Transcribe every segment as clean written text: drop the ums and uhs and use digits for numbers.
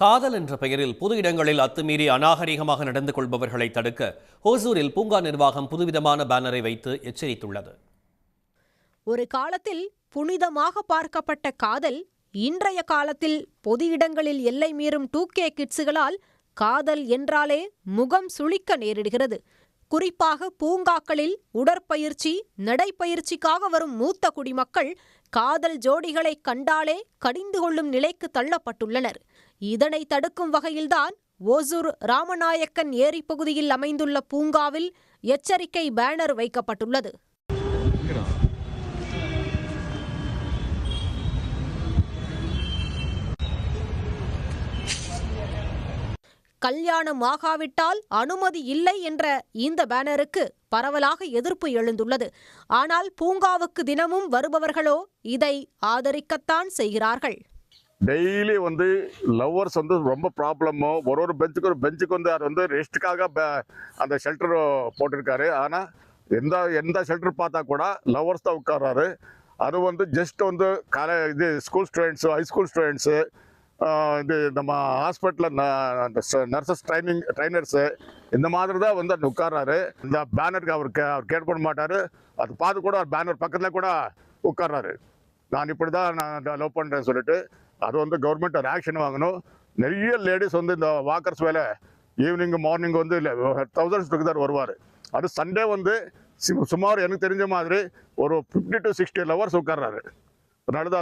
காதல் என்ற பெயரில் பொது இடங்களில் அத்துமீறி அநாகரிகமாக நடந்து கொள்பவர்களை தடுக்க ஓசூரில் பூங்கா நிர்வாகம் புதுவிதமான பேனரை வைத்து எச்சரித்துள்ளது. ஒரு காலத்தில் புனிதமாக பார்க்கப்பட்ட காதல் இன்றைய காலத்தில் பொது இடங்களில் எல்லை மீறும் 2K கிட்ஸுகளால் காதல் என்றாலே முகம் சுளிக்க நேரிடுகிறது. குறிப்பாக பூங்காக்களில் உடற்பயிற்சி, நடைப்பயிற்சிக்காக வரும் மூத்த குடிமக்கள் காதல் ஜோடிகளை கண்டாலே கடிந்து கொள்ளும் நிலைக்கு தள்ளப்பட்டுள்ளனர். இதனை தடுக்கும் வகையில்தான் ஓசூர் ராமநாயக்கன் ஏரி பகுதியில் அமைந்துள்ள பூங்காவில் எச்சரிக்கை பேனர் வைக்கப்பட்டுள்ளது. கல்யாணம் ஆகாவிட்டால் அனுமதி இல்லை என்ற இந்த பேனருக்கு பரவலாக எதிர்ப்பு எழுந்துள்ளது. ஆனால் பூங்காவுக்கு தினமும் வருபவர்களோ இதை ஆதரிக்கத்தான் செய்கிறார்கள். டெய்லி லவ்வர்ஸ் ரொம்ப ப்ராப்ளமோ ஒரு பெஞ்சுக்கு அது ரெஸ்ட்டுக்காக அந்த ஷெல்டர் போட்டிருக்காரு. ஆனால் எந்த ஷெல்டர் பார்த்தா கூட லவ்வர்ஸ் தான் உட்கார்றாரு. அது ஜஸ்ட் இது ஸ்கூல் ஸ்டூடெண்ட்ஸு, ஹைஸ்கூல் ஸ்டூடெண்ட்ஸு, இது நம்ம ஹாஸ்பிட்டலில் நர்சஸ் ட்ரைனர்ஸு இந்த மாதிரி தான் அந்த உட்கார்றாரு. இந்த பேனருக்கு அவர் கேர் பண்ண மாட்டார். அது பார்த்து கூட பேனர் பக்கத்தில் கூட உட்கார்றாரு. நான் இப்படி தான் நான் லவ் பண்ணுறேன்னு சொல்லிட்டு அது கவர்மெண்ட் ஒரு ஆக்ஷன் வாங்கணும். நிறைய லேடிஸ் இந்த வாக்கர்ஸ் வேலை ஈவினிங் மார்னிங் தௌசண்ட்ஸ் தான் வருவார். அது சண்டே சுமார் எனக்கு தெரிஞ்ச மாதிரி ஒரு 50 to 60 லவர்ஸ் உட்கார்றாரு. அதனால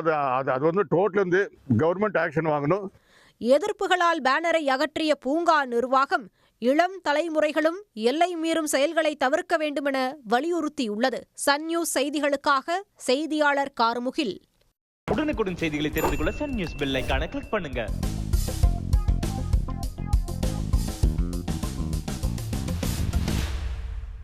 அது டோட்டல் கவர்மெண்ட் ஆக்ஷன் வாங்கணும். எதிர்ப்புகளால் பேனரை அகற்றிய பூங்கா நிர்வாகம் இளம் தலைமுறைகளும் எல்லை மீறும் செயல்களை தவிர்க்க வேண்டுமென வலியுறுத்தியுள்ளது. சன் நியூஸ் செய்திகளுக்காக செய்தியாளர் கார்முகில். உடனுக்குடன் செய்திகளை தெரிந்து கொள்ள சன் நியூஸ் பெல் ஐகானை கிளிக் பண்ணுங்க.